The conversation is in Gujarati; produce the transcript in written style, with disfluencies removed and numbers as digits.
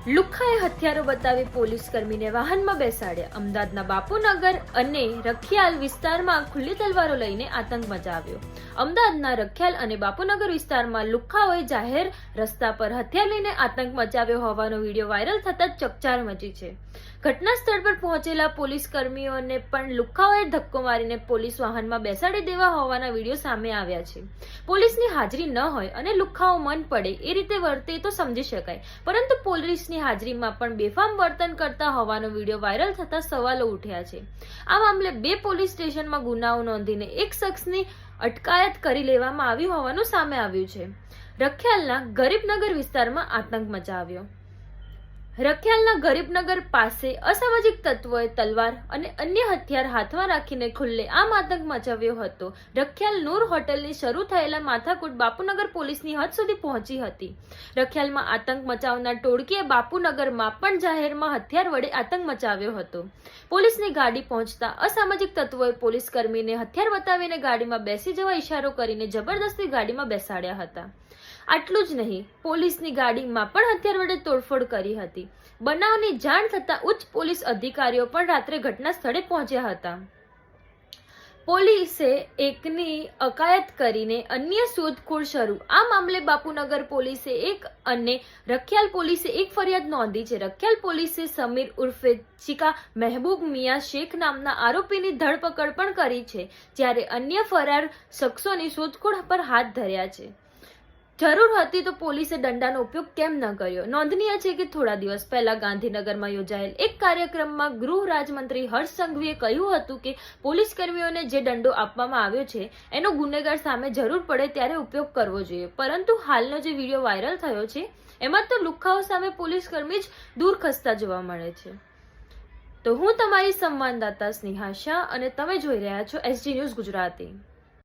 લુખ્ખાએ હથિયારો બતાવી પોલીસ કર્મીને વાહનમાં બેસાડ્યા. અમદાવાદના બાપુનગર અને રખિયાલ વિસ્તારમાં ખુલ્લી તલવારો લઈને આતંક મચાવ્યો. અમદાવાદના રખિયાલ અને બાપુનગર વિસ્તારમાં લુખ્ખાઓએ જાહેર રસ્તા પર હથિયાર લઈને આતંક મચાવ્યો હોવાનો વિડીયો વાયરલ થતા ચકચાર મચી છે. ઘટના સ્થળ પર પહોંચેલા પોલીસ કર્મીઓને પણ લુખ્ખાઓએ ધક્કો મારીને પોલીસ વાહનમાં બેસાડી દેવા હોવાના વિડીયો સામે આવ્યા છે. પોલીસની હાજરી ન હોય અને લુખ્ખાઓ મન પડે એ રીતે વર્તે તો સમજી શકાય, પરંતુ પોલીસની હાજરીમાં પણ બેફામ વર્તન કરતા હોવાનો વિડીયો વાયરલ થતા સવાલો ઉઠ્યા છે. આ મામલે 2 પોલીસ સ્ટેશનમાં ગુનાઓ નોંધીને એક શખ્સની અટકાયત કરી લેવામાં આવી હોવાનું સામે આવ્યું છે. રખિયાલના ગરીબનગર વિસ્તારમાં આતંક મચાવ્યો. રખિયાલના ગરીબનગર પાસે અસામાજિક તત્વોએ તલવાર અને અન્ય હથિયાર હાથમાં રાખીને ખુલ્લેઆમ આતંક મચાવ્યો હતો. રખિયાલ નૂર હોટલની શરૂ થયેલા માથાકૂટ બાપુનગર પોલીસની હદ સુધી પહોંચી હતી. રખિયાલમાં આતંક મચાવનાર ટોળકીએ બાપુનગરમાં પણ જાહેરમાં હથિયાર વડે આતંક મચાવ્યો હતો. પોલીસની ગાડી પહોંચતા અસામાજિક તત્વોએ પોલીસ કર્મીને હથિયાર બતાવીને ગાડીમાં બેસી જવા ઇશારો કરીને જબરદસ્તી ગાડીમાં બેસાડ્યા હતા. આટલું જ નહીં, પોલીસની ગાડીમાં પણ હથિયાર વડે તોડફોડ કરી હતી. બનાવની જાણ થતા ઉચ્ચ પોલીસ અધિકારીઓ પણ રાત્રે ઘટના સ્થળે પહોંચ્યા હતા. પોલીસે એકની અટકાયત કરીને અન્ય શોધખોળ શરૂ. આ મામલે બાપુનગર પોલીસે એક અને રખિયાલ પોલીસે એક ફરિયાદ નોંધી છે. રખિયાલ પોલીસે સમીર ઉર્ફે ચીકા મહેબૂબ મિયા શેખ નામના આરોપીની ધરપકડ પણ કરી છે, જ્યારે અન્ય ફરાર શખ્સોની શોધખોળ પર હાથ ધર્યા છે. જરૂર હતી તો પોલીસે દંડાનો ઉપયોગ કેમ ન કર્યો? નોંધનીય છે કે થોડા દિવસ પહેલા ગાંધીનગરમાં યોજાયેલ એક કાર્યક્રમમાં ગૃહ રાજમંત્રી હર્ષ સંઘવીએ કહ્યું હતું કે પોલીસ કર્મીઓને જે દંડો આપવામાં આવ્યો છે એનો ગુનેગાર સામે જરૂર પડે ત્યારે ઉપયોગ કરવો જોઈએ, પરંતુ હાલનો જે વિડીયો વાયરલ થયો છે એમાં તો લુખ્ખાઓ સામે પોલીસ કર્મી જ દૂર ખસતા જોવા મળે છે. તો હું તમારી સંવાદદાતા સ્નેહા શાહ અને તમે જોઈ રહ્યા છો SG ન્યૂઝ ગુજરાતી.